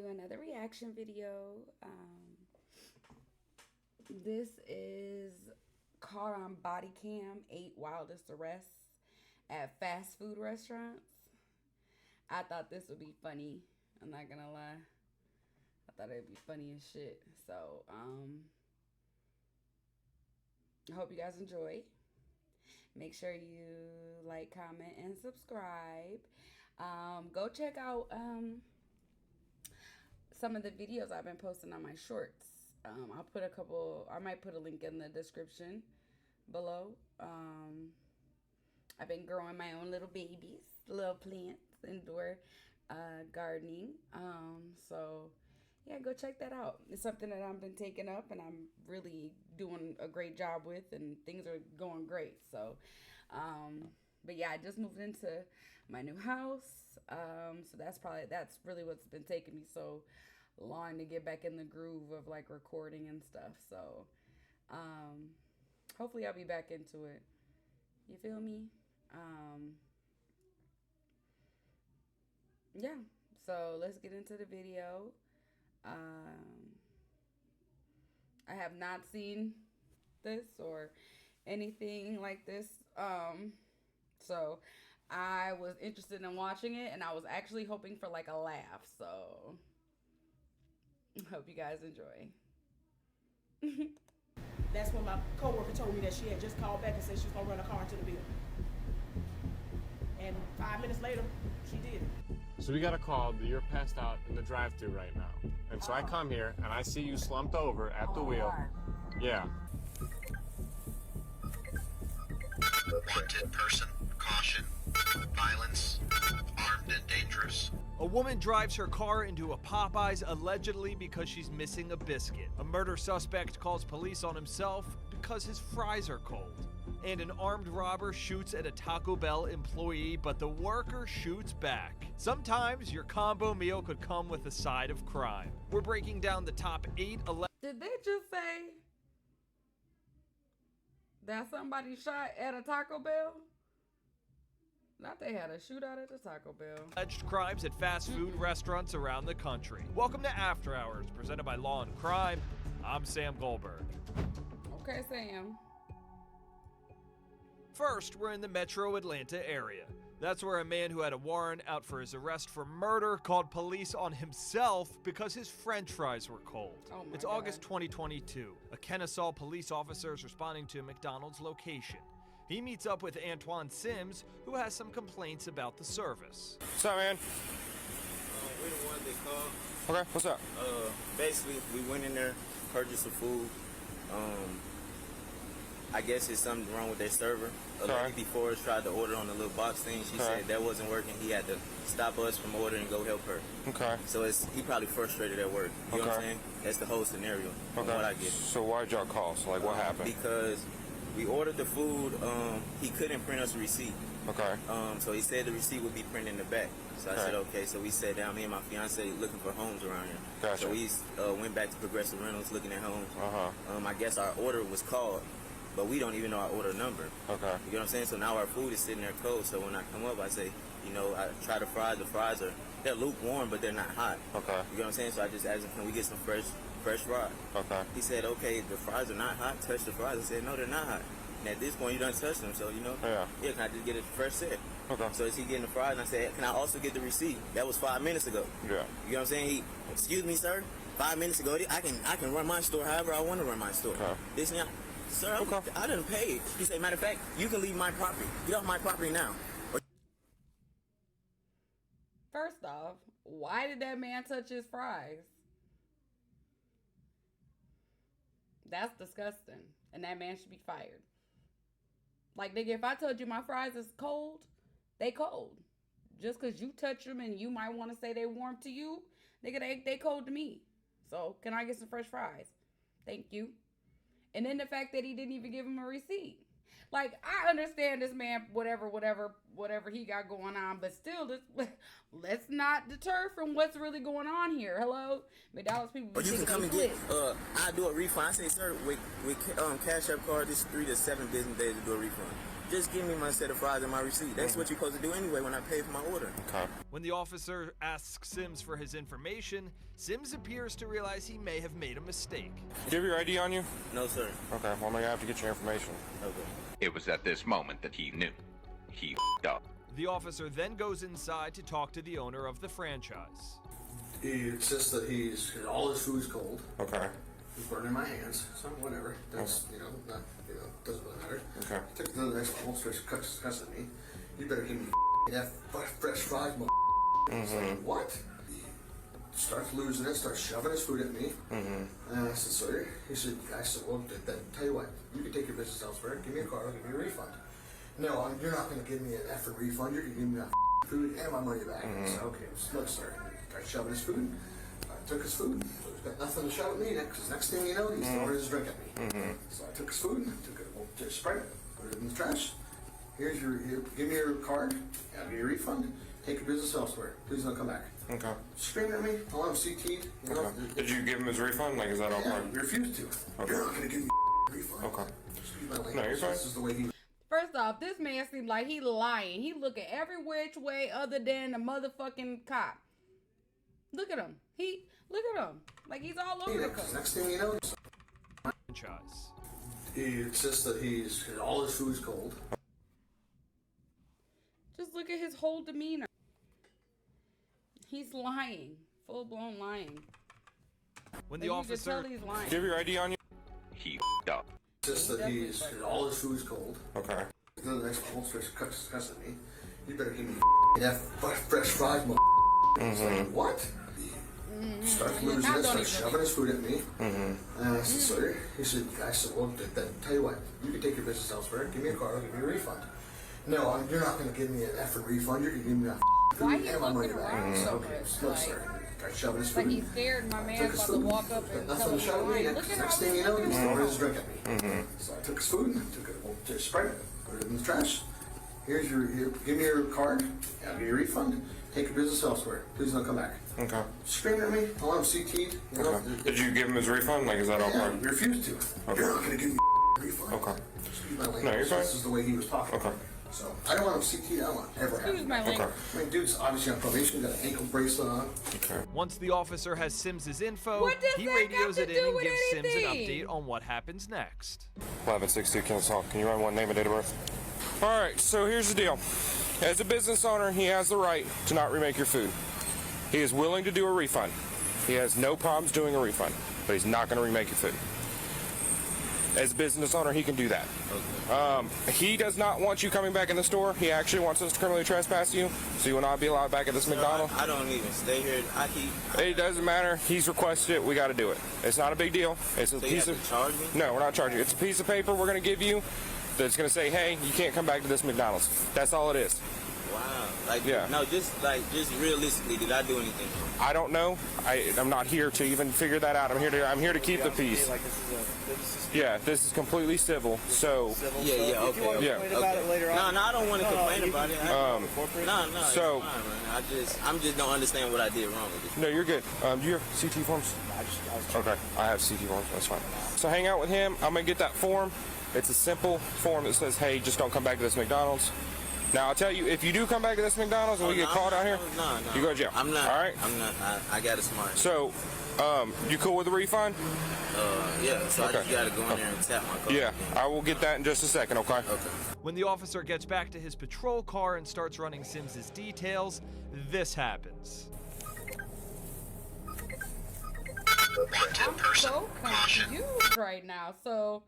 another reaction video. This is caught on Bodycam, 8 wildest arrests at fast food restaurants. I thought this would be funny. I'm not gonna lie. I thought it'd be funny as shit. So, I hope you guys enjoy. Make sure you like, comment, and subscribe. Go check out some of the videos I've been posting on my shorts. I'll put a couple, I might put a link in the description below. I've been growing my own little babies, little plants, indoor gardening. So yeah, go check that out. It's something that I've been taking up and I'm really doing a great job with, and things are going great. So, but yeah, I just moved into my new house. So that's really what's been taking me so long to get back in the groove of like recording and stuff. So, hopefully I'll be back into it. You feel me? Yeah. So let's get into the video. I have not seen this or anything like this. So I was interested in watching it, and I was actually hoping for like a laugh. So hope you guys enjoy. That's when my coworker told me that she had just called back and said she was gonna run a car into the building. And 5 minutes later, she did it. So we got a call that you're passed out in the drive-thru right now. And so I come here and I see you slumped over at the wheel. Yeah. Wanted person, caution, violence, armed and dangerous. A woman drives her car into a Popeyes allegedly because she's missing a biscuit. A murder suspect calls police on himself because his fries are cold. And an armed robber shoots at a Taco Bell employee, but the worker shoots back. Sometimes your combo meal could come with a side of crime. We're breaking down the top 8 Did they just say that somebody shot at a Taco Bell? Not they had a shootout at the Taco Bell. alleged crimes at fast food restaurants around the country. Welcome to After Hours, presented by Law and Crime. I'm Sam Goldberg. Okay, Sam. First, we're in the metro Atlanta area. That's where a man who had a warrant out for his arrest for murder called police on himself because his french fries were cold. Oh my It's God. August 2022. A Kennesaw police officer is responding to a McDonald's location. He meets up with Antoine Sims, who has some complaints about the service. What's up, man? We're the ones they called. Okay, what's up? Basically, we went in there, purchased some food. I guess it's something wrong with their server. A lady before us tried to order on the little box thing. She said that wasn't working. He had to stop us from ordering and go help her. Okay. So he probably frustrated at work. You know what I'm saying? That's the whole scenario from what I get. So why'd y'all call? So like what happened? Because we ordered the food. He couldn't print us a receipt. Okay. So he said the receipt would be printed in the back. So I said, okay. So we sat down, me and my fiance, looking for homes around here. Gotcha. So we went back to Progressive Rentals, looking at homes. Uh-huh. I guess our order was called, but we don't even know our order number. Okay. You know what I'm saying? So now our food is sitting there cold. So when I come up, I say, I try the fries. The fries they're lukewarm, but they're not hot. Okay. You know what I'm saying? So I just asked him, can we get some fresh fries? Okay. He said, okay, the fries are not hot. Touch the fries. I said, no, they're not hot. And at this point, you don't touch them, so yeah, can I just get a fresh set? Okay. So is he getting the fries? And I said, can I also get the receipt? That was 5 minutes ago. Yeah. You know what I'm saying? Excuse me, sir. 5 minutes ago, I can run my store however I want to run my store. Okay. This now, sir, I didn't pay. He said, matter of fact, you can leave my property. Get off my property now. First off, why did that man touch his fries? That's disgusting. And that man should be fired. Like, nigga, if I told you my fries is cold, they cold. Just because you touch them and you might want to say they warm to you, nigga, they cold to me. So, can I get some fresh fries? Thank you. And then the fact that he didn't even give him a receipt. Like, I understand this man, whatever he got going on, but still, let's not deter from what's really going on here. Hello? McDonald's people. Or you can come and get, I do a refund. I say, sir, with Cash App card, this 3 to 7 business days to do a refund. just give me my set of fries and my receipt. That's what you're supposed to do anyway when I pay for my order. Okay. When the officer asks Sims for his information, Sims appears to realize he may have made a mistake. Do you have your ID on you? No, sir. Okay, well, I'm gonna have to get your information. Okay. It was at this moment that he knew. He f***ed up. The officer then goes inside to talk to the owner of the franchise. He insists that all his food's cold. Okay. It's burning my hands, so whatever. That's, not, doesn't really matter. Okay. Took it to the next level, starts cussing at me. You better give me that fresh fries, It's like, what? He starts losing it, starts shoving his food at me. And I said, sorry. I said, well, tell you what, you can take your business elsewhere. Give me a car, I'll give you a refund. No, you're not going to give me an effing refund. You're going to give me my food and my money back. I said, okay, look, sir. He started shoving his food. I took his food. So he's got nothing to shove at me because next thing you know, he's throwing his drink at me. So I took his food, took it, Sprite, put it in the trash. Give me your card. I'll give you a refund. Take your business elsewhere. Please don't come back. Okay. Screaming at me. I want him CT'd. Okay. Did you give him his refund? Like, is that all Yeah, part? he refused to. Okay. You're not going to give me a refund. Okay. Excuse my language. No, you're fine. This is the way he. First off, this man seemed like he lying. He looking every which way other than the motherfucking cop. Look at him. Look at him. Like he's all over the place. Next thing you know, Franchise. he insists that all his food's cold. Just look at his whole demeanor. He's lying. Full blown lying. When the Like, you can officer tell he's lying. Do you have your ID on you? He f***ed up. Insists that all his food's cold. Okay. To the next level, starts cussing at me. You better give me that fresh fries, It's like, what? He starts losing it, starts shoving his food at me. And I said, sorry. I said, well, tell you what, you can take your business elsewhere. Give me a car, I'll give you a refund. No, you're not going to give me an effing refund. You're going to give me my food and my money back. I said, okay, look, sir. Started shoving his food. Like he's scared my man's about to walk up and tell him he's lying. Look at Next how thing you he's know, he's looking. throwing his drink at me. So I took his food, took it, Sprite, put it in the trash. Give me your card. I'll give you a refund. Take your business elsewhere. Please don't come back. Okay. Screaming at me. I want him CT'd. Okay. Did you give him his refund? Like, is that all Yeah, part? he refused to. Okay. You're not going to give me a refund. Okay. Excuse my language. No, you're fine. This is the way he was talking. Okay. So I don't want him CT'd. I don't want him ever Excuse having. my language. Okay. I mean, dude's obviously on probation. Got an ankle bracelet on. Okay. Once the officer has Sims's info, What does he that radios got to it in do and with gives Sims an anything? update on what happens next. 1162 Kennesaw. Can you run one name and date of birth? All right, so here's the deal. As a business owner, he has the right to not remake your food. He is willing to do a refund. He has no problems doing a refund, but he's not going to remake your food. As a business owner, he can do that. He does not want you coming back in the store. He actually wants us to criminally trespass you, so you will not be allowed back at this McDonald's. I don't even stay here. It doesn't matter. He's requested it. We got to do it. It's not a big deal. It's a So you piece have of. to charge me? No, we're not charging you. It's a piece of paper we're going to give you that's going to say, hey, you can't come back to this McDonald's. That's all it is. Wow. Like, Yeah. no, just realistically, did I do anything? I don't know. I'm not here to even figure that out. I'm here to keep the peace. Yeah, this is completely civil. So Yeah, okay. Yeah. No, I don't want to complain about it. No, so- it's fine, man. I'm just don't understand what I did wrong with it. no, you're good. Do you have CT forms? Okay, I have CT forms. That's fine. So hang out with him. I'm gonna get that form. It's a simple form that says, hey, just don't come back to this McDonald's. Now, I'll tell you, if you do come back to this McDonald's and we get caught out here, No. you go to jail. I'm not. All right? I'm not. I got it smart. So, you cool with the refund? Yeah, so Okay. I just got to go in there and tap my car. Yeah, I will get that in just a second, okay? Okay. When the officer gets back to his patrol car and starts running Sims's details, this happens. Wanted person. So Caution. confused right now. So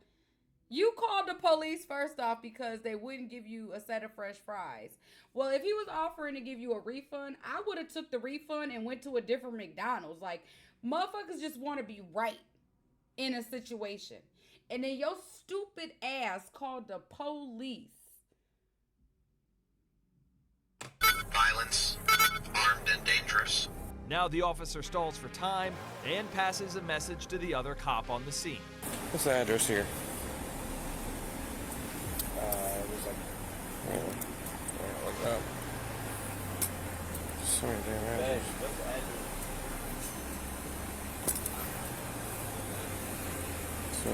you called the police first off because they wouldn't give you a set of fresh fries. Well, if he was offering to give you a refund, I would have took the refund and went to a different McDonald's. Like, motherfuckers just want to be right in a situation. And then your stupid ass called the police. Violence. Armed and dangerous. Now the officer stalls for time and passes a message to the other cop on the scene. What's the address here? Look up. So many damn addresses. So,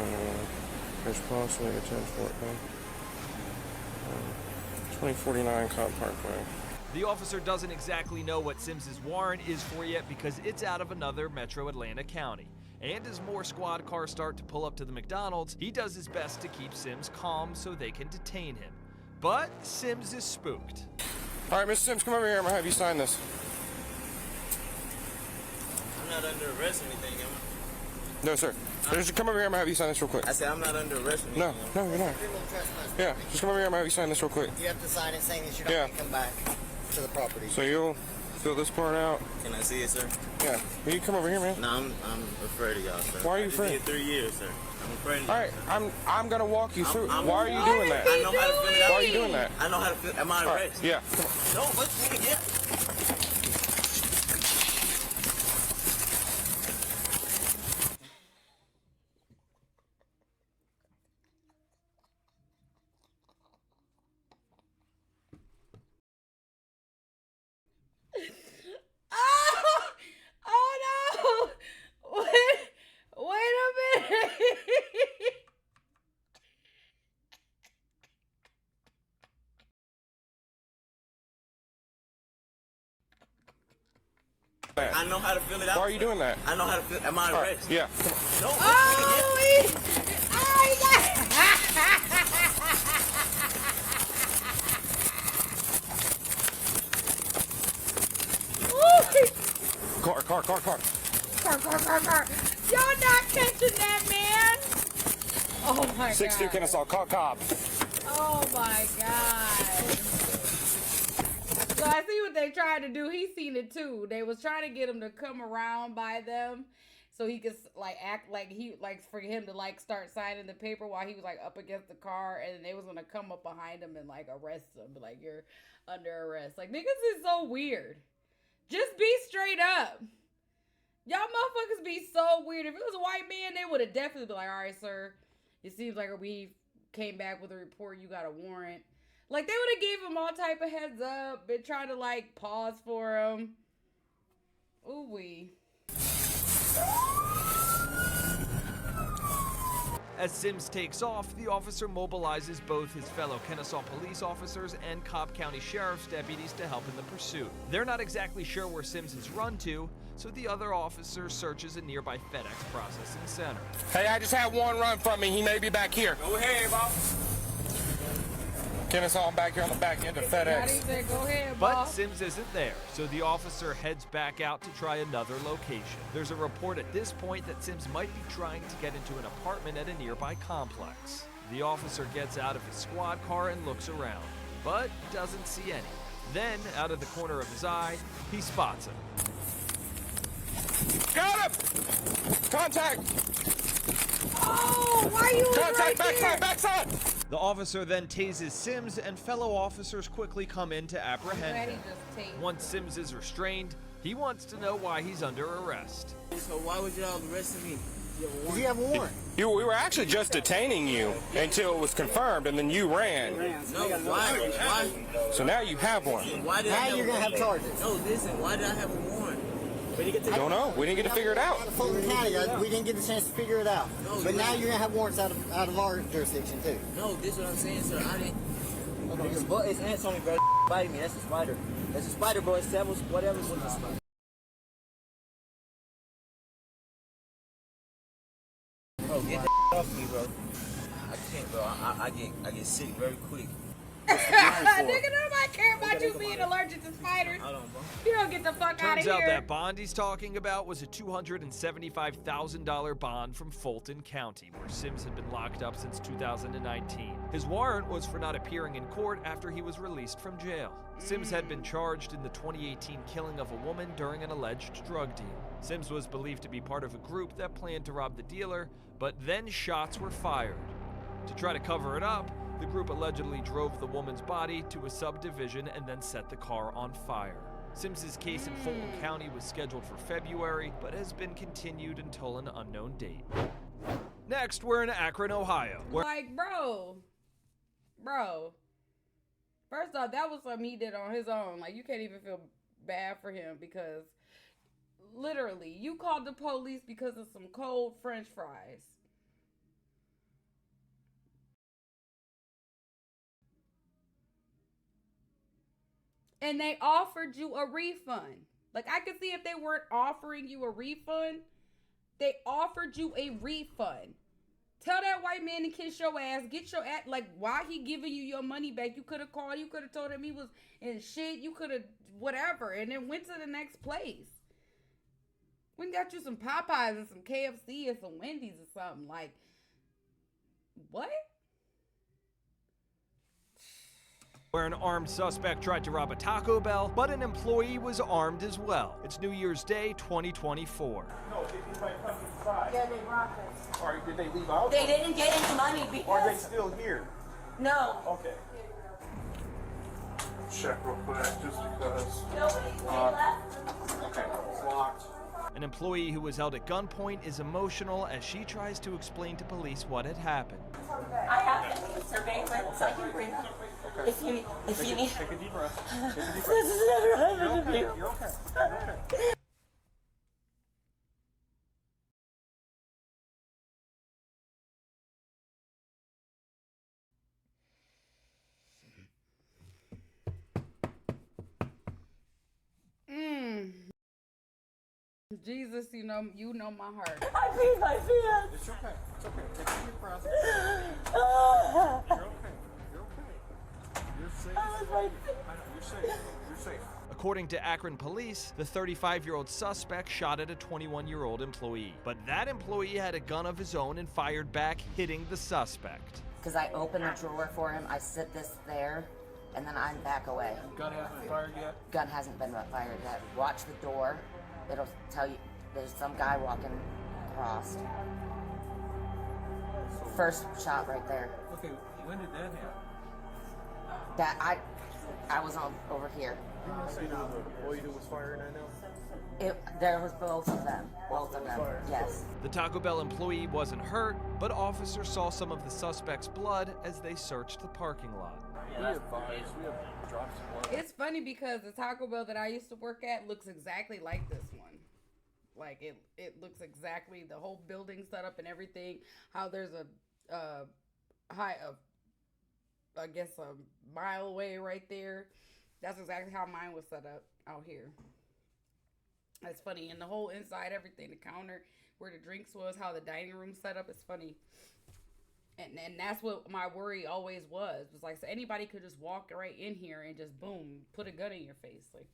there's possibly a 10-14. 2049 Cop Parkway. The officer doesn't exactly know what Sims's warrant is for yet because it's out of another metro Atlanta county. And as more squad cars start to pull up to the McDonald's, he does his best to keep Sims calm so they can detain him. But Sims is spooked. All right, Mr. Sims, come over here. I'm gonna have you sign this. I'm not under arrest or anything, am I? No, sir. Just come over here. I'm gonna have you sign this real quick. I said I'm not under arrest or anything. No, you're not. Yeah, just come over here. I'm gonna have you sign this real quick. You have to sign it saying that you're not going to come back to the property. So you'll fill this part out. Can I see it, sir? Yeah. Will you come over here, man? No, I'm afraid of y'all, sir. Why are you afraid? I just did 3 years, sir. I'm afraid of All y'all, right, sir. I'm gonna walk you through. I'm- Why are you doing that? I know how to fill it out. Why are you doing that? I know how to fill. Am I All right, arrested? yeah. Come on. No, what's me again? Oh no! Wait a minute! I know how to fill it out. Why are you doing that? I know how to fill. Am I All right, arrested? yeah. Come on. No, what's me again? Car. Car. Y'all not catching that man! Oh my 6-2 god. Kennesaw, call cop. Oh my god. So I see what they tried to do. He seen it too. They was trying to get him to come around by them so he could like act like for him to like start signing the paper while he was like up against the car, and then they was gonna come up behind him and like arrest him. Be like, you're under arrest. Like, niggas is so weird. Just be straight up. Y'all motherfuckers be so weird. If it was a white man, they would have definitely been like, all right, sir, it seems like we came back with a report. You got a warrant. Like, they would have gave him all type of heads up. Been trying to, like, pause for him. Ooh-wee. As Sims takes off, the officer mobilizes both his fellow Kennesaw police officers and Cobb County Sheriff's deputies to help in the pursuit. They're not exactly sure where Sims has run to, so the other officer searches a nearby FedEx processing center. Hey, I just had one run from me. He may be back here. Go ahead, boss. Kennesaw, I'm back here on the back end of Daddy FedEx. said, go ahead, But boss. Sims isn't there, so the officer heads back out to try another location. There's a report at this point that Sims might be trying to get into an apartment at a nearby complex. The officer gets out of his squad car and looks around, but doesn't see any. Then, out of the corner of his eye, he spots him. Got him! Contact! Oh, why you Contact, right there? backside! The officer then tases Sims, and fellow officers quickly come in to apprehend Daddy him. just tased. Once Sims is restrained, he wants to know why he's under arrest. So why would y'all arrest me? Do you have a warrant? We were actually just detaining you until it was confirmed, and then you ran. No, why? So now you have one. Why did I Now have you're a going to have warrant? charges. No, listen. Why did I have a warrant? Don't know. We didn't get to figure it out. Out of Fulton County, we didn't get the chance to figure it out. No, but you now didn't. you're going to have warrants out of our jurisdiction, too. No, this is what I'm saying, sir. I didn't. It's ants on me, bro. Biting me. That's a spider. That's a spider, bro. It's devils. Whatever's with the spider. Bro, get the off me, bro. I can't, bro. I get sick very quick. Nigga, nobody care about you being allergic to spiders. Hold on, bro. You don't get the fuck out of Turns out here. that bond he's talking about was a $275,000 bond from Fulton County, where Sims had been locked up since 2019. His warrant was for not appearing in court after he was released from jail. Sims had been charged in the 2018 killing of a woman during an alleged drug deal. Sims was believed to be part of a group that planned to rob the dealer, but then shots were fired. To try to cover it up, the group allegedly drove the woman's body to a subdivision and then set the car on fire. Sims's case in Fulton County was scheduled for February, but has been continued until an unknown date. Next, we're in Akron, Ohio, where Like, bro. First off, that was something he did on his own. Like, you can't even feel bad for him because literally, you called the police because of some cold French fries. and they offered you a refund. Like, I could see if they weren't offering you a refund, they offered you a refund. Tell that white man to kiss your ass. Get your ass. Like, why he giving you your money back? You could have called. You could have told him he was in shit. You could have whatever. And then went to the next place. We got you some Popeyes and some KFC and some Wendy's or something. Like, what? Where an armed suspect tried to rob a Taco Bell, but an employee was armed as well. It's New Year's Day 2024. No, did anybody come inside? Yeah, they robbed us. All right, did they leave out? They didn't get any money because... Are they still here? No. Okay. Check real quick, just because. Nobody left. Okay, it's locked. An employee who was held at gunpoint is emotional as she tries to explain to police what had happened. I have surveillance. I can bring them. Okay. If you need. Take a deep breath. Take a deep breath. This has never happened to me. You're okay. You're okay. Jesus, you know my heart. I peed my pants. It's okay. It's okay. Take a deep breath. You're okay. You're okay. You're safe. I know. You're safe. You're safe. According to Akron police, the 35-year-old suspect shot at a 21-year-old employee. But that employee had a gun of his own and fired back, hitting the suspect. Because I open the drawer for him, I sit this there, and then I'm back away. Gun hasn't been fired yet? Gun hasn't been fired yet. Watch the door. It'll tell you there's some guy walking across. First shot right there. Okay, when did that happen? That I was on over here. Didn't you say the employee who was firing right now? There was both of them. Both of them. Yes. The Taco Bell employee wasn't hurt, but officers saw some of the suspect's blood as they searched the parking lot. We advised. We have dropped some blood. It's funny because the Taco Bell that I used to work at looks exactly like this one. Like it looks exactly the whole building set up and everything. How there's a mile away right there. That's exactly how mine was set up out here. That's funny. And the whole inside, everything, the counter, where the drinks was, how the dining room set up, it's funny. And that's what my worry always was like, so anybody could just walk right in here and just boom, put a gun in your face. Like,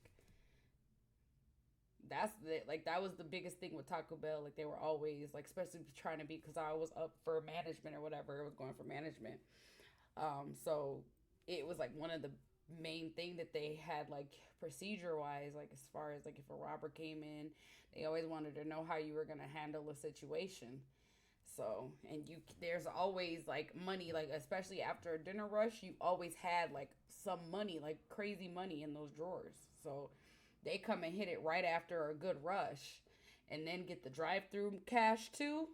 that was the biggest thing with Taco Bell. Like, they were always like, especially trying to be, because I was up for management or whatever, it was going for management. So it was like one of the main thing that they had, like, procedure wise, like as far as like if a robber came in, they always wanted to know how you were gonna handle a situation. So, and there's always like money, like especially after a dinner rush, you always had like some money, like crazy money in those drawers. So they come and hit it right after a good rush, and then get the drive-through cash too.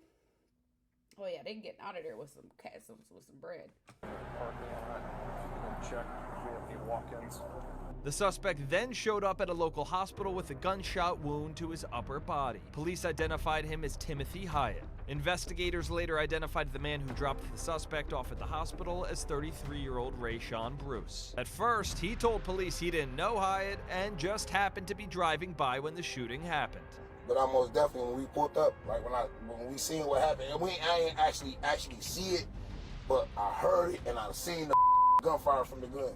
Oh yeah, they getting out of there with some cash, with some bread. Parking lot. If you can check if we have any walk-ins. The suspect then showed up at a local hospital with a gunshot wound to his upper body. Police identified him as Timothy Hyatt. Investigators later identified the man who dropped the suspect off at the hospital as 33-year-old Rayshawn Bruce. At first, he told police he didn't know Hyatt and just happened to be driving by when the shooting happened. But I most definitely, when we pulled up, like when we seen what happened, and I ain't actually see it, but I heard it and I seen the gunfire from the gun.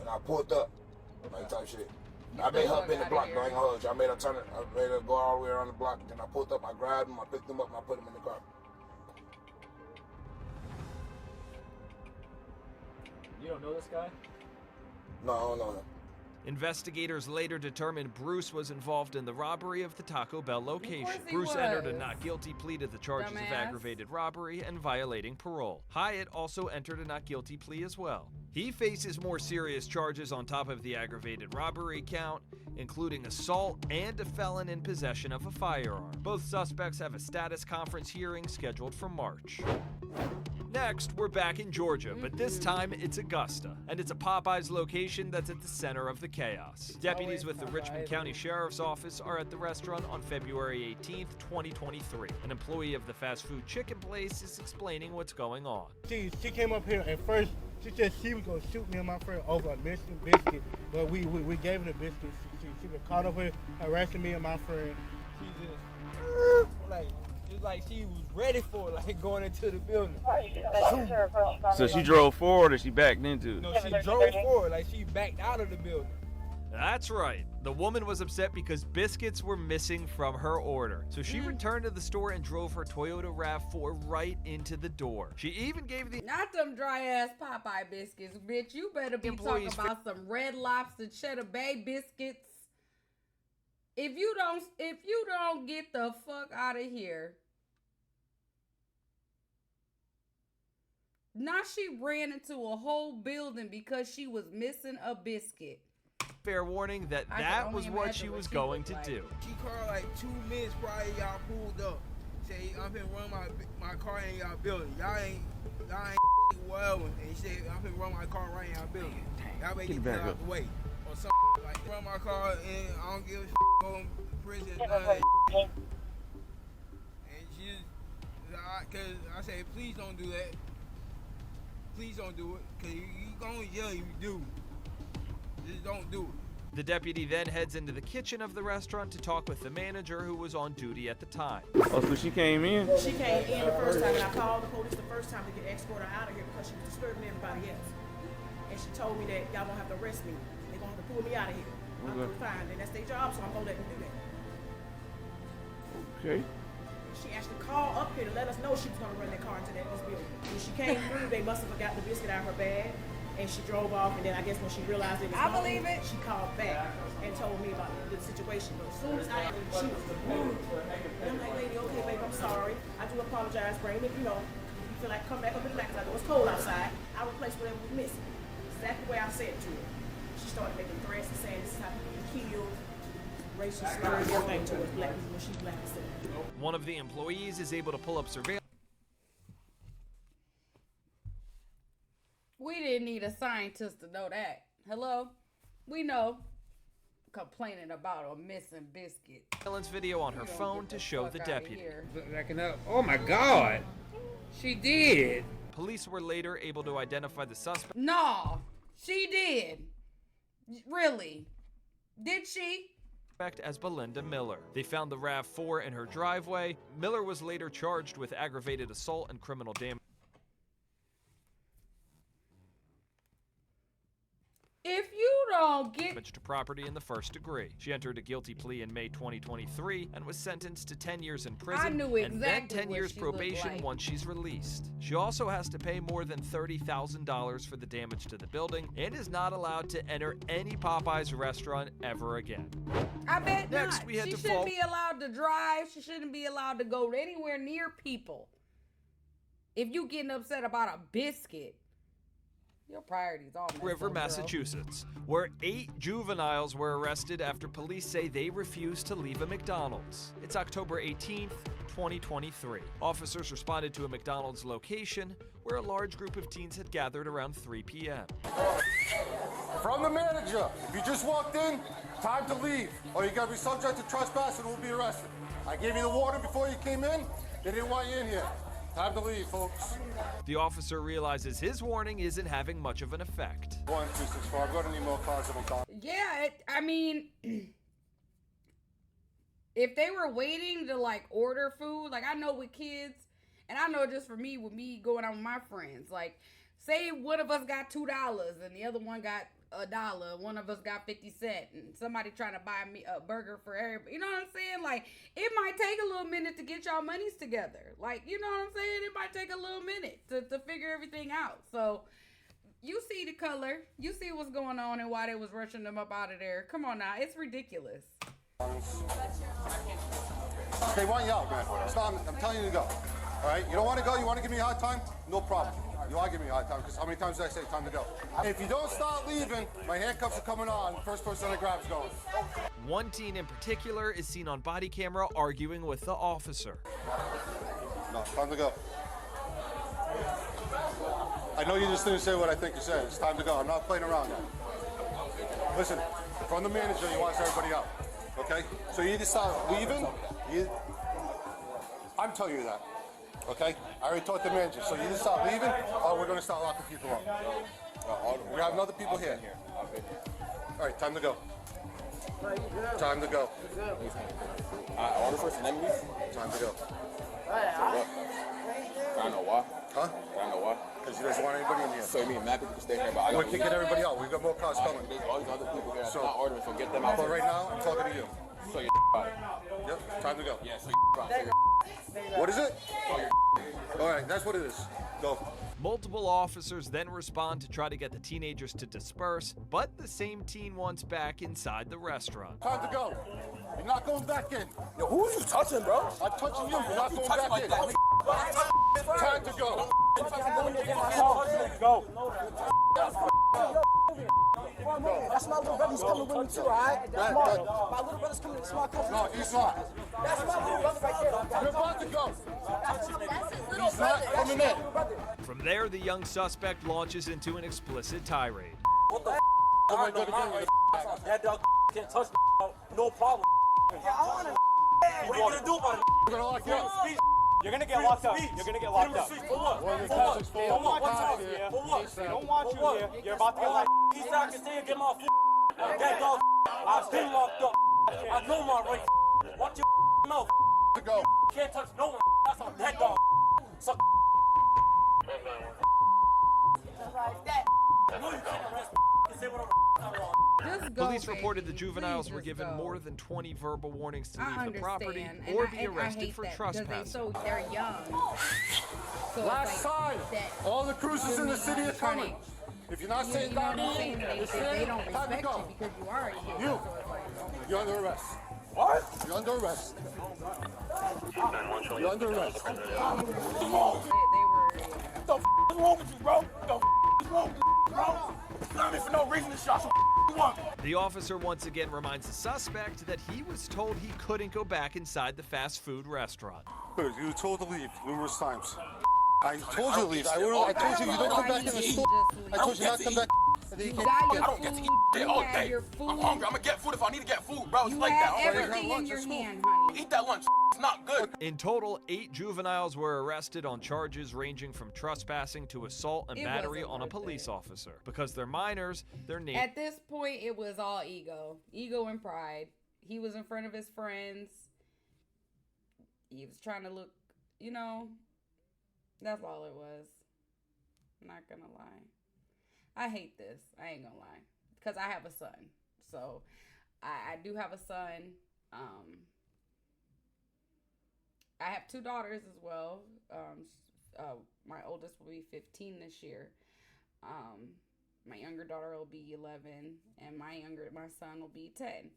And I pulled up, like type shit. I made her bend the block, though, I ain't gonna hold you. I made her turn it, I made her go all the way around the block, and then I pulled up, I grabbed him, I picked him up, and I put him in the car. You don't know this guy? No, I don't know him. Investigators later determined Bruce was involved in the robbery of the Taco Bell location. Bruce entered a not guilty plea to the charges of aggravated robbery and violating parole. Hyatt also entered a not guilty plea as well. He faces more serious charges on top of the aggravated robbery count, including assault and a felon in possession of a firearm. Both suspects have a status conference hearing scheduled for March. Next, we're back in Georgia, but this time it's Augusta, and it's a Popeyes location that's at the center of the chaos. Deputies with the Richmond County Sheriff's Office are at the restaurant on February 18th, 2023. An employee of the fast food chicken place is explaining what's going on. She came up here and first she said she was gonna shoot me and my friend over a missing biscuit, but we gave her the biscuit. She was caught up here harassing me and my friend. She just like she was ready for it, like going into the building. So she drove forward or she backed into it? No, she drove forward, like she backed out of the building. That's right. The woman was upset because biscuits were missing from her order. So she returned to the store and drove her Toyota RAV4 right into the door. She even gave the Not them dry ass Popeye biscuits, bitch. You better be talking about some Red Lobster Cheddar Bay biscuits. If you don't get the fuck out of here. Now she ran into a whole building because she was missing a biscuit. fair warning that that was what she was going to do. She called like 2 minutes prior y'all pulled up. Say, I'm finna run my car in y'all building. Y'all ain't whatever. And she said, I'm finna run my car right in y'all building. Y'all better get out the way. Or something like run my car and I don't give a shit, go to prison. And she just, cause I said, please don't do that. Please don't do it. Cause you gonna jail if you do. Just don't do it. The deputy then heads into the kitchen of the restaurant to talk with the manager who was on duty at the time. Oh, so she came in? She came in the first time, and I called the police the first time to get escorted out of here because she was disturbing everybody else. And she told me that y'all gonna have to arrest me. They're gonna have to pull me out of here. I'm gonna fine, and that's their job, so I'm gonna let them do that. Okay. She actually called up here to let us know she was gonna run that car into this building. When she came through, they must have forgot the biscuit out of her bag. And she drove off, and then I guess when she realized it was gone, she called back and told me about the situation. But as soon as she was moved, and I'm like, lady, okay, babe, I'm sorry. I do apologize. Bring it, you know, if you feel like come back up in the back, because I know it's cold outside. I'll replace whatever was missing. Exactly the way I said it to her. She started making threats and saying this is how people get killed, racial slurs, everything to us black people when she's black herself. One of the employees is able to pull up surveillance. We didn't need a scientist to know that. Hello? We know. Complaining about a missing biscuit. Surveillance video on her phone to show the deputy. Backing up. Oh my God. She did. Police were later able to identify the suspect. No, she did. Really? Did she? As Belinda Miller. They found the RAV4 in her driveway. Miller was later charged with aggravated assault and criminal damage. If you don't get damage to property in the first degree. She entered a guilty plea in May 2023 and was sentenced to 10 years in prison I knew exactly and then 10 years probation like. once she's released. She also has to pay more than $30,000 for the damage to the building and is not allowed to enter any Popeyes restaurant ever again. I bet Next, not. we had She to shouldn't fall. be allowed to drive. She shouldn't be allowed to go anywhere near people. If you getting upset about a biscuit, your priorities all messed River, up, girl. Massachusetts, where 8 juveniles were arrested after police say they refused to leave a McDonald's. It's October 18th, 2023. Officers responded to a McDonald's location where a large group of teens had gathered around 3 p.m. From the manager, if you just walked in, time to leave, or you're gonna be subject to trespass and will be arrested. I gave you the warning before you came in. They didn't want you in here. Time to leave, folks. The officer realizes his warning isn't having much of an effect. 1264. I've got any more cars that will talk. Yeah, I mean, if they were waiting to like order food, like I know with kids, and I know just for me, with me going out with my friends, like say one of us got $2 and the other one got $1, one of us got 50 cents, and somebody trying to buy me a burger for everybody. You know what I'm saying? Like, it might take a little minute to get y'all monies together. Like, you know what I'm saying? It might take a little minute to figure everything out. So, you see the color. You see what's going on and why they was rushing them up out of there. Come on now. It's ridiculous. They want you out, man. Stop. I'm telling you to go. All right? You don't want to go? You want to give me a hard time? No problem. You are giving me a hard time because how many times did I say time to go? If you don't start leaving, my handcuffs are coming on. First person I grab is going. One teen in particular is seen on body camera arguing with the officer. No, time to go. I know you just didn't say what I think you said. It's time to go. I'm not playing around now. Listen, from the manager, he wants everybody out. Okay? So you either start leaving, I'm telling you that. Okay? I already told the manager. So you either start leaving, or we're going to start locking people up. We have other people here. All right, time to go. Time to go. I order first and then leave? Time to go. I know why. Huh? I know why. Because you guys want anybody in here. So you mean mad people can stay here, but I We're kicking everybody out. We've got more cars coming. There's all these other people here that's not ordering, so get them out. But right now, I'm talking to you. So you're right. Yep, time to go. Yeah, so you're right. What is it? All right, that's what it is. Go. Multiple officers then respond to try to get the teenagers to disperse, but the same teen wants back inside the restaurant. Time to go. You're not going back in. Yo, who are you touching, bro? I'm touching you. You're not going back in. Time to go. Go. That's my little brother. He's coming with me too, all right? That's my little brother's coming. That's my cousin. No, he's not. That's my little brother right there. You're about to go. That's his little He's brother. not coming in. From there, the young suspect launches into an explicit tirade. What the that dog can't touch no problem. What are you gonna do about it? We're gonna lock you up. You're gonna get locked up. You're gonna get locked up. For what? For what? For what? We don't want you here. You're about to get locked up. He's not gonna stay and get my food. That dog, I've been locked up. I know my right. Watch your mouth. To go. Can't touch no one. That's on that dog. Suck. Police reported the juveniles were given more than 20 verbal warnings to leave the property or be arrested for trespassing. So they're young. So Last time, all the cruisers in the city are coming. If you're not staying down here, they don't respect you because you are a kid. You're under arrest. What? You're under arrest. You're under arrest. What the f is wrong with you, bro? What the f is wrong with you, bro? I mean, for no reason to shot you want. The officer once again reminds the suspect that he was told he couldn't go back inside the fast food restaurant. Good, you were told to leave numerous times. I told you to leave. I told you don't come back in the store. I told you not to come back. You got your I don't get to eat food, all you have day. your food. I'm hungry. I'm gonna get food if I need to get food, bro. It's You like have that. everything in your hand, honey. Eat that lunch. It's not good. In total, 8 juveniles were arrested on charges ranging from trespassing to assault and battery on a police officer. Because they're minors, their name. At this point, it was all ego and pride. He was in front of his friends. He was trying to look, that's all it was. I'm not gonna lie. I hate this. I ain't gonna lie. Because I have a son. So, I do have a son. I have 2 daughters as well. My oldest will be 15 this year. My younger daughter will be 11. And my son will be 10.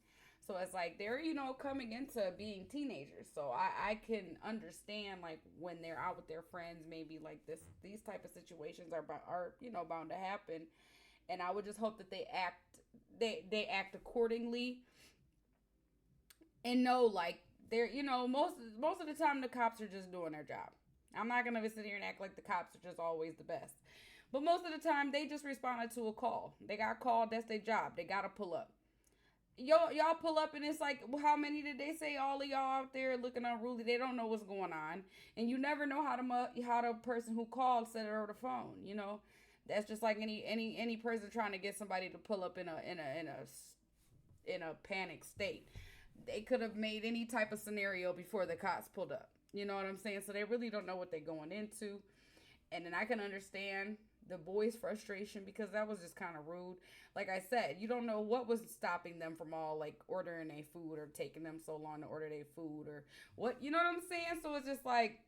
So it's like they're, coming into being teenagers. So I can understand like when they're out with their friends, maybe like these type of situations are bound to happen. And I would just hope that they act accordingly and know like they're, most of the time the cops are just doing their job. I'm not going to sit here and act like the cops are just always the best. But most of the time they just responded to a call. They got called. That's their job. They got to pull up. Y'all pull up and it's like, how many did they say? All of y'all out there looking unruly. They don't know what's going on, and you never know how the person who called said it over the phone. That's just like any person trying to get somebody to pull up in a panic state. They could have made any type of scenario before the cops pulled up. You know what I'm saying? So they really don't know what they're going into, and then I can understand the boys' frustration because that was just kind of rude. Like I said, you don't know what was stopping them from all like ordering their food or taking them so long to order their food or what, you know what I'm saying? So it's just like,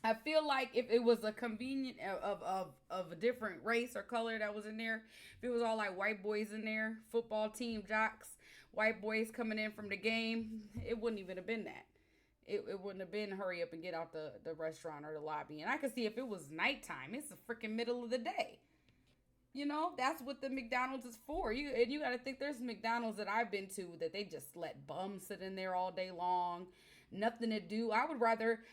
I feel like if it was a convenient of a different race or color that was in there, if it was all like white boys in there, football team jocks, white boys coming in from the game, it wouldn't even have been that. It wouldn't have been hurry up and get out the restaurant or the lobby. And I could see if it was nighttime, it's the freaking middle of the day. That's what the McDonald's is for. You got to think there's McDonald's that I've been to that they just let bums sit in there all day long. Nothing to do. I would rather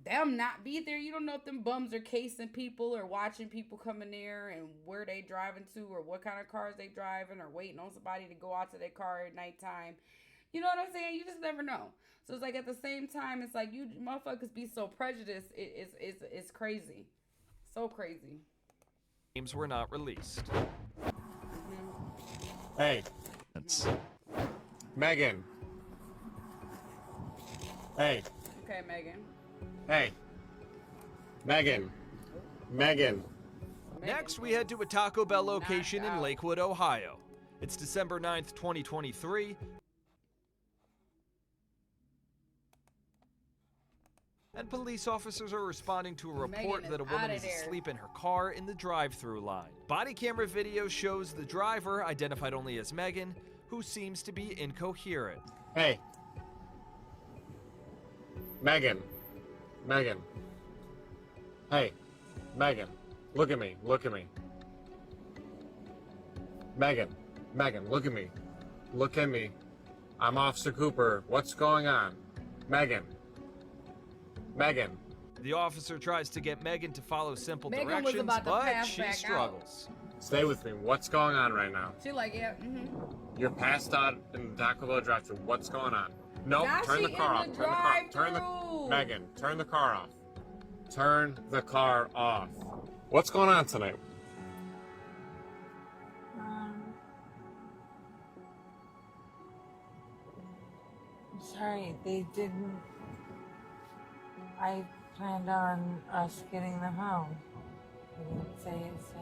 them not be there. You don't know if them bums are casing people or watching people coming there and where they driving to or what kind of cars they driving or waiting on somebody to go out to their car at nighttime. You know what I'm saying? You just never know. So it's like at the same time, it's like you motherfuckers be so prejudiced. It's crazy. So crazy. Names were not released. Hey. Megan. Hey. Okay, Megan. Hey. Megan. Megan. Next, we head to a Taco Bell location in Lakewood, Ohio. It's December 9th, 2023. And police officers are responding to a report that a woman is asleep in her car in the drive-thru line. Body camera video shows the driver, identified only as Megan, who seems to be incoherent. Hey. Megan. Megan. Hey. Megan. Look at me. Look at me. Megan. Megan, look at me. Look at me. I'm Officer Cooper. What's going on? Megan. Megan. The officer tries to get Megan to follow simple Megan was directions, about to but pass she back struggles. Stay with me. What's going on right now? She like, yeah, You're passed out in the Taco Bell drive-thru. What's going on? Nope. Now Turn the she car in off. the Turn the car. drive-thru. Megan, turn the car off. Turn the car off. What's going on tonight? Sorry, they didn't. I planned on us getting them home. They didn't say it's safe.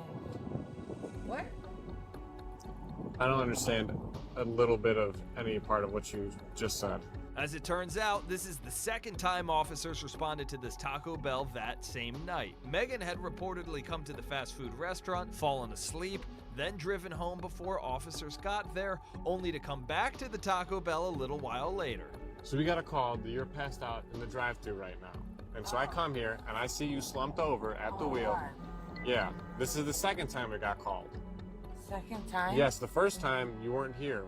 What? I don't understand a little bit of any part of what you just said. As it turns out, this is the second time officers responded to this Taco Bell that same night. Megan had reportedly come to the fast food restaurant, fallen asleep, then driven home before officers got there, only to come back to the Taco Bell a little while later. So we got a call that you're passed out in the drive-thru right now. And so I come here and I see you slumped over at the wheel. Yeah, this is the second time we got called. Second time? Yes, the first time you weren't here.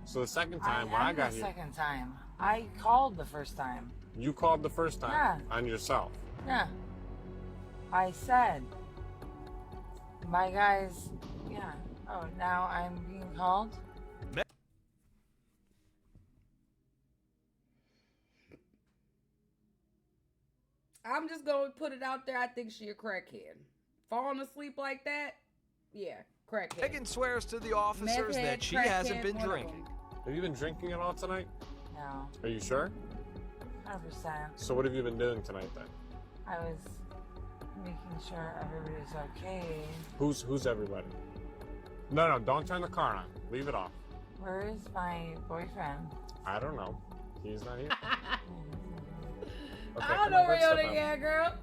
So the second time when I got here. Second time. I called the first time. You called the first time? Yeah. On yourself? Yeah. I said, my guys, yeah. Oh, now I'm being called? I'm just going to put it out there. I think she a crackhead. Falling asleep like that? Yeah, crackhead. Megan swears to the officers that she hasn't been drinking. Have you been drinking at all tonight? No. Are you sure? 100%. So what have you been doing tonight then? I was making sure everybody's okay. Who's everybody? No, don't turn the car on. Leave it off. Where is my boyfriend? I don't know. He's not here. I don't know where you're at, girl.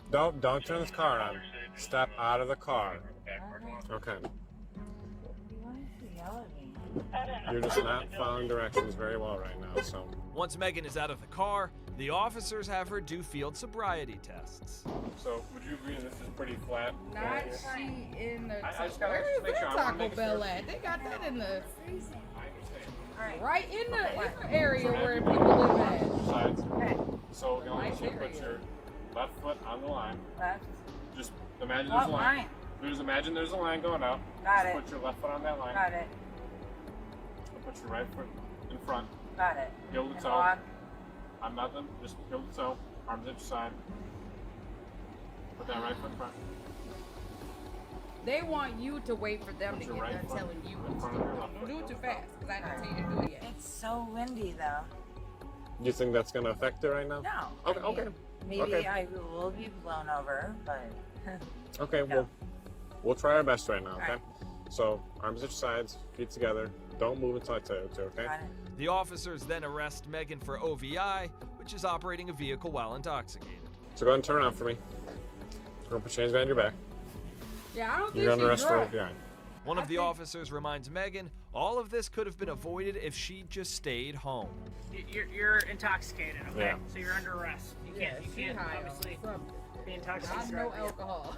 Don't turn this car on. Step out of the car. Okay. You're just not following directions very well right now, so. Once Megan is out of the car, the officers have her do field sobriety tests. So, would you agree this is pretty flat? Not she in the. I just gotta Where is make that sure I wanna Taco make Bell sure. at? They got that in the. Right in the area where people live at. Sides. Okay. So, you want you to put your left foot on the line. Left. Just imagine there's a line. Imagine there's a line going out. Got Just it. Put your left foot on that line. Got it. Put your right foot in front. Got it. Heel to And toe. walk. I'm nothing. Just heel to toe. Arms at your side. Put that right foot in front. They want you to wait for them Put to your get right done foot telling you in what front to of your do. left Don't foot. do it too fast, because I didn't tell you to do it yet. It's so windy though. You think that's gonna affect it right now? No. Okay. Okay. Maybe Okay. I will be blown over, but. Okay. No. We'll try our best right now. Okay. Alright. So arms at your sides, feet together. Don't move until I tell you to. Okay. Got it. The officers then arrest Megan for OVI, which is operating a vehicle while intoxicated. So go ahead and turn around for me. We're gonna put your hands behind your back. Yeah, I don't You're think under she's arrest for drunk. OVI. One of the officers reminds Megan all of this could have been avoided if she just stayed home. You're intoxicated, okay? Yeah. So you're under arrest. You can't obviously be intoxicated. Not no alcohol.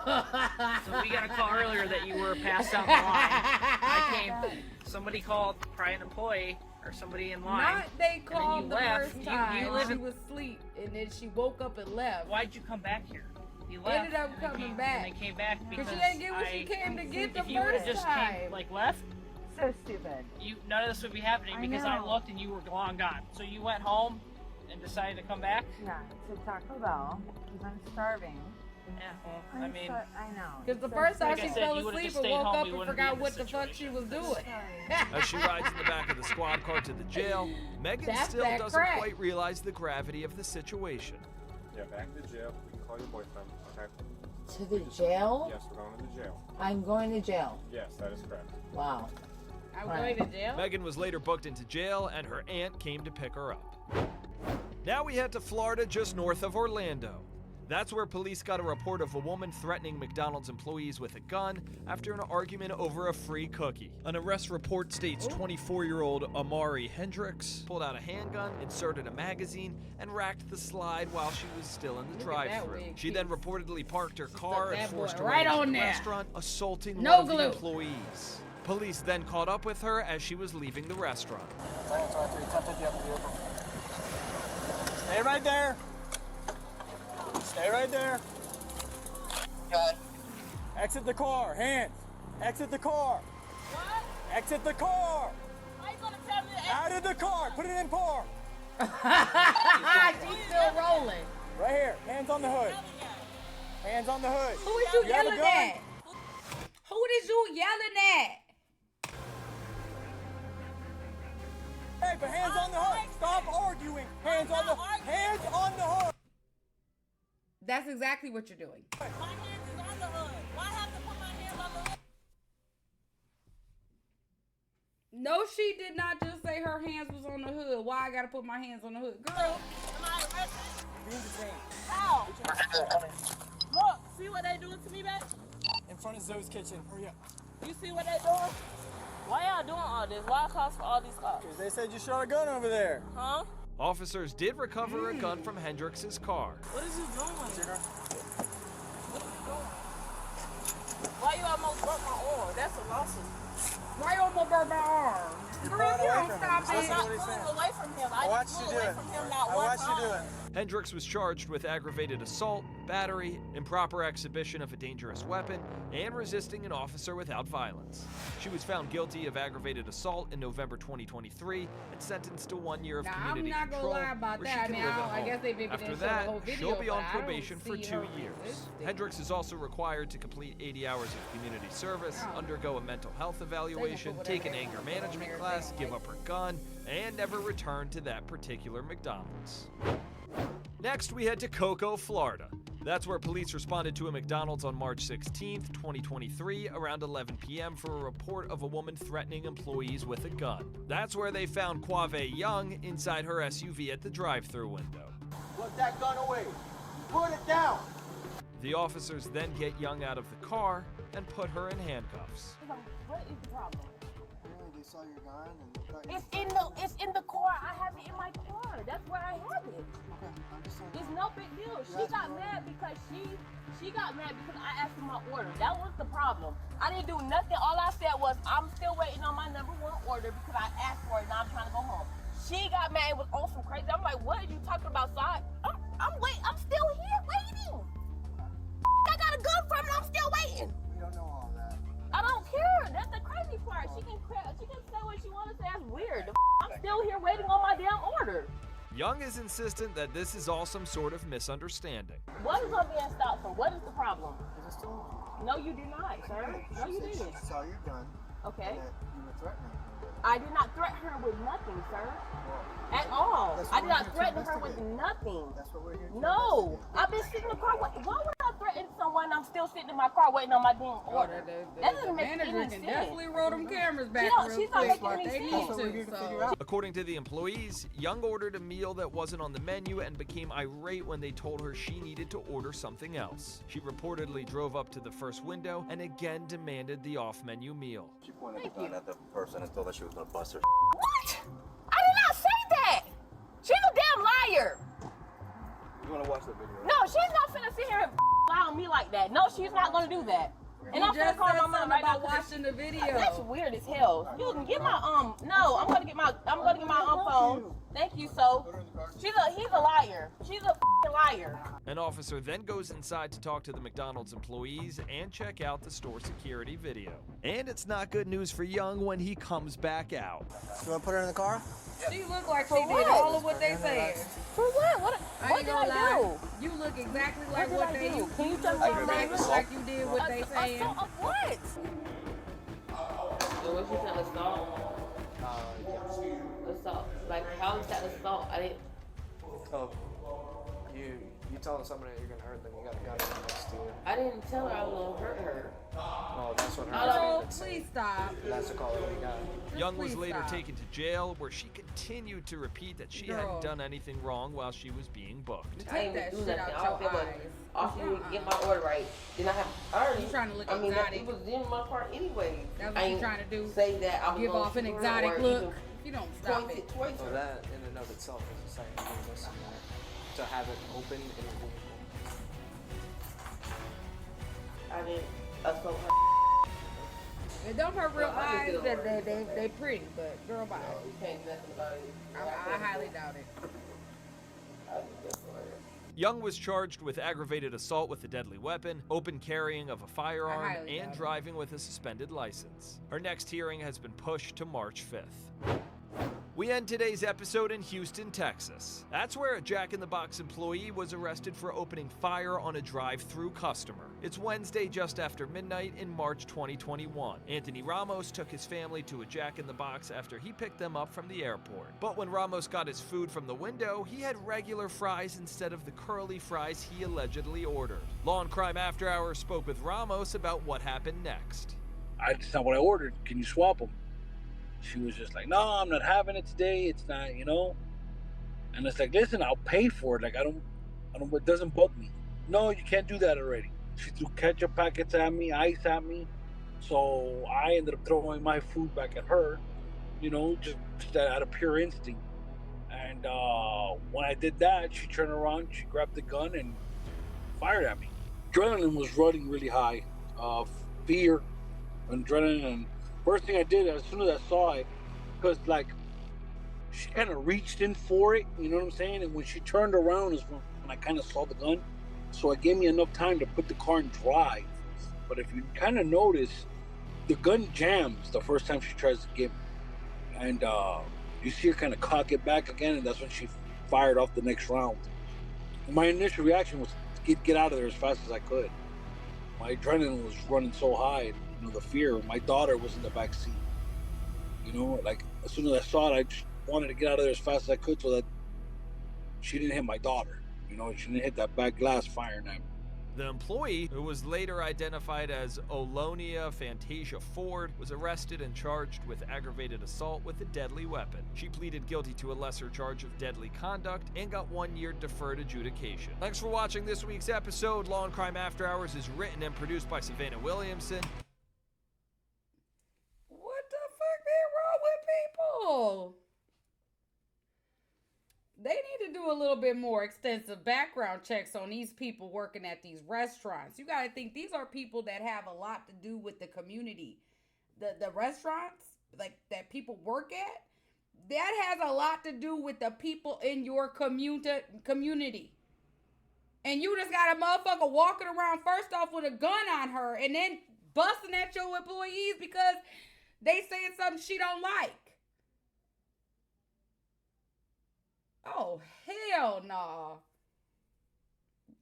So we got a call earlier that you were passed out in the line. I came. Somebody called, probably an employee, or somebody in line. Not they called the left. first time. You live She in... was asleep, and then she woke up and left. Why'd you come back here? You left. Ended up coming back. And they came back because she didn't get what she came to get the if you would have first just time. came, like, left, So stupid. none of this would be happening because I looked and you were long gone. So you went home and decided to come back? Yeah, to Taco Bell because I'm starving. Yeah, well, I mean, I know. Because the first time like she I said, fell you would've asleep just and stayed woke home, up we and wouldn't forgot be in what this the fuck she was doing. As she rides in the back of the squad car to the jail, Megan That's still that doesn't crack. quite realize the gravity of the situation. Yeah, back to jail. We can call your boyfriend, okay? To the jail? Yes, we're going to the jail. I'm going to jail. Yes, that is correct. Wow. I'm going to jail? Megan was later booked into jail, and her aunt came to pick her up. Now we head to Florida, just north of Orlando. That's where police got a report of a woman threatening McDonald's employees with a gun after an argument over a free cookie. An arrest report states 24-year-old Amari Hendricks pulled out a handgun, inserted a magazine, and racked the slide while she was still in the Look at that drive-thru. wig She then reportedly parked her car and that forced boy her right into on the there. restaurant, assaulting No one of the glue. employees. Police then caught up with her as she was leaving the restaurant. Stay right there. Stay right there. Good. Exit the car. Hands. Exit the car. What? Exit the car. Why you gonna tell me to Out of the car. Put it in park. She's still rolling. Right here. Hands on the hood. Hands on the hood. Who is you have a yelling gun? at? Who is you yelling at? Hey, but hands on the hood. Stop arguing. Hands on the hood. That's exactly what you're doing. My hands is on the hood. Why have to put my hands on the hood? No, she did not just say her hands was on the hood. Why I gotta put my hands on the hood? Girl. Am I arrested? Being detained. How? Look, see what they doing to me, babe? In front of Zoe's kitchen. Hurry up. You see what they doing? Why y'all doing all this? Why cost for all these cops? They said you shot a gun over there. Huh? Officers did recover a gun from Hendricks' car. What is you doing? What is you doing? Why you almost broke my arm? That's a lawsuit. Why you almost broke my arm? Girl, you don't stop I'm it. not pulling away from him. I watched just you pulled do away it. from him not I one watched you do time. it. Hendricks was charged with aggravated assault, battery, improper exhibition of a dangerous weapon, and resisting an officer without violence. She was found guilty of aggravated assault in November 2023 and sentenced to 1 year of Now, community I'm not gonna control, lie about where she that. can I mean, live at I home. guess they maybe After didn't show the that, whole video, she'll be but on I don't probation for see 2 her years. resisting. Hendricks is also required to complete 80 hours of community service, undergo a mental health evaluation, take an anger management class, give up her gun, and never return to that particular McDonald's. Next, we head to Cocoa, Florida. That's where police responded to a McDonald's on March 16th, 2023, around 11 p.m. for a report of a woman threatening employees with a gun. That's where they found Quave Young inside her SUV at the drive-thru window. Put that gun away. Put it down. The officers then get Young out of the car and put her in handcuffs. What is the problem? They saw your gun and It's in the car. I have it in my car. That's where I have it. It's no big deal. She got mad because I asked for my order. That was the problem. I didn't do nothing. All I said was I'm still waiting on my number 1 order because I asked for it and I'm trying to go home. She got mad and was on some crazy. I'm like, what are you talking about? So I'm still here waiting. I got a gun from it. I'm still waiting. we don't know all that. I don't care. That's the crazy part. She can say what she wants to say. That's weird. I'm still here waiting on my damn order. Young is insistent that this is all some sort of misunderstanding. What is I being stopped for? What is the problem? Is it still? No, you did not, sir. No, you She didn't. saw your gun. Okay. And that you were threatening her. I did not threaten her with nothing, sir. At all. That's I what did we're not here to threaten her with investigate. nothing. That's what we're here to No. investigate. I've been sitting in the car. Why would I threaten someone? I'm still sitting in my car waiting on my damn order. That doesn't make any manager sense. can definitely roll them cameras back real she's not quick. making They any need sense. to. So. According to the employees, Young ordered a meal that wasn't on the menu and became irate when they told her she needed to order something else. She reportedly drove up to the first window and again demanded the off-menu meal. She pointed the gun at the person and told her she was going to bust her. What? I did not say that. She's a damn liar. You want to watch the video? No, she's not finna sit here and lie on me like that. No, she's not gonna do that. And I'm gonna call my mom right now. Watching the video. That's weird as hell. You can get my no, I'm gonna get my phone. Thank you, so. He's a liar. She's a f***ing liar. An officer then goes inside to talk to the McDonald's employees and check out the store security video. And it's not good news for Young when he comes back out. You want to put her in the car? She looked like she did all of what they said. For what? What did I do? You look exactly like what they do. Can you tell me like you did what they saying? Assault of what? So what you said, assault? Assault. Like, how is that assault? I didn't. Oh, you telling somebody that you're gonna hurt them, you got a gun right next to you. I didn't tell her I was gonna hurt her. Oh, that's what her Oh, please stop. That's the call that we got. Young was later taken to jail, where she continued to repeat that she hadn't done anything wrong while she was being booked. I didn't do nothing. I don't feel like after you get my order right, then I already. You trying to look I mean, exotic. it was in my car anyway. That's what you trying to do. Say that I was give gonna off an shoot her exotic or look. even You don't stop point it. Towards Well, her. that in and of itself is a sign of being missing, right? To have it open in your vehicle. I didn't assault her. It don't hurt real eyes that they pretty, but girl bye. You can't do nothing about it. I highly doubt it. Young was charged with aggravated assault with a deadly weapon, open carrying of a firearm, and driving with a suspended license. Her next hearing has been pushed to March 5th. We end today's episode in Houston, Texas. That's where a Jack in the Box employee was arrested for opening fire on a drive-through customer. It's Wednesday just after midnight in March 2021. Anthony Ramos took his family to a Jack in the Box after he picked them up from the airport. But when Ramos got his food from the window, he had regular fries instead of the curly fries he allegedly ordered. Law and Crime After Hours spoke with Ramos about what happened next. That's not what I ordered. Can you swap them? She was just like, no, I'm not having it today. It's not, you know. And it's like, listen, I'll pay for it. Like, I don't, it doesn't bug me. No, you can't do that already. She threw ketchup packets at me, ice at me. So I ended up throwing my food back at her, you know, just out of pure instinct. And when I did that, she turned around, she grabbed the gun and fired at me. Adrenaline was running really high. Fear, adrenaline, and first thing I did, as soon as I saw it, because like she kind of reached in for it, you know what I'm saying? And when she turned around is when I kind of saw the gun. So it gave me enough time to put the car in drive. But if you kind of notice, the gun jams the first time she tries to get me. And you see her kind of cock it back again, and that's when she fired off the next round. My initial reaction was to get out of there as fast as I could. My adrenaline was running so high. You know, the fear. My daughter was in the back seat. You know, like as soon as I saw it, I just wanted to get out of there as fast as I could so that she didn't hit my daughter. You know, she didn't hit that back glass firing at me. The employee, who was later identified as Olonia Fantasia Ford, was arrested and charged with aggravated assault with a deadly weapon. She pleaded guilty to a lesser charge of deadly conduct and got 1 year deferred adjudication. Thanks for watching this week's episode. Law and Crime After Hours is written and produced by Savannah Williamson. What the fuck is wrong with people? They need to do a little bit more extensive background checks on these people working at these restaurants. You got to think these are people that have a lot to do with the community. The restaurants like that people work at, that has a lot to do with the people in your community. And you just got a motherfucker walking around first off with a gun on her and then busting at your employees because they saying something she don't like. Oh, hell no.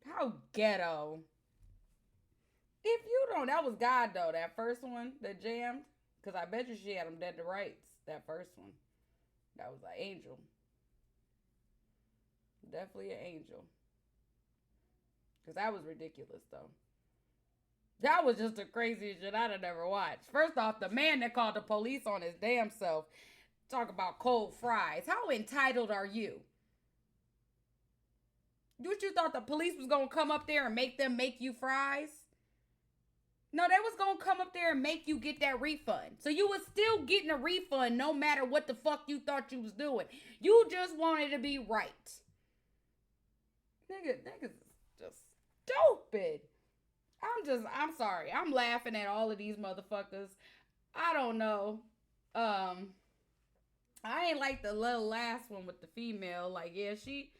How ghetto. If you don't, that was God, though. That first one that jammed. Because I bet you she had him dead to rights. That first one. That was an angel. Definitely an angel. Because that was ridiculous, though. That was just the craziest shit I'd have never watched. First off, the man that called the police on his damn self. Talk about cold fries. How entitled are you? What, you thought the police was going to come up there and make them make you fries? No, they was going to come up there and make you get that refund. So you was still getting a refund no matter what the fuck you thought you was doing. You just wanted to be right. Niggas is just stupid. I'm I'm sorry. I'm laughing at all of these motherfuckers. I don't know. I ain't like the little last one with the female. Like, yeah, she,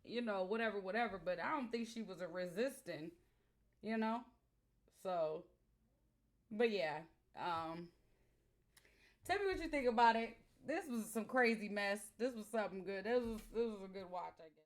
whatever. But I don't think she was a resisting, So, but yeah. Tell me what you think about it. This was some crazy mess. This was something good. This was a good watch, I guess.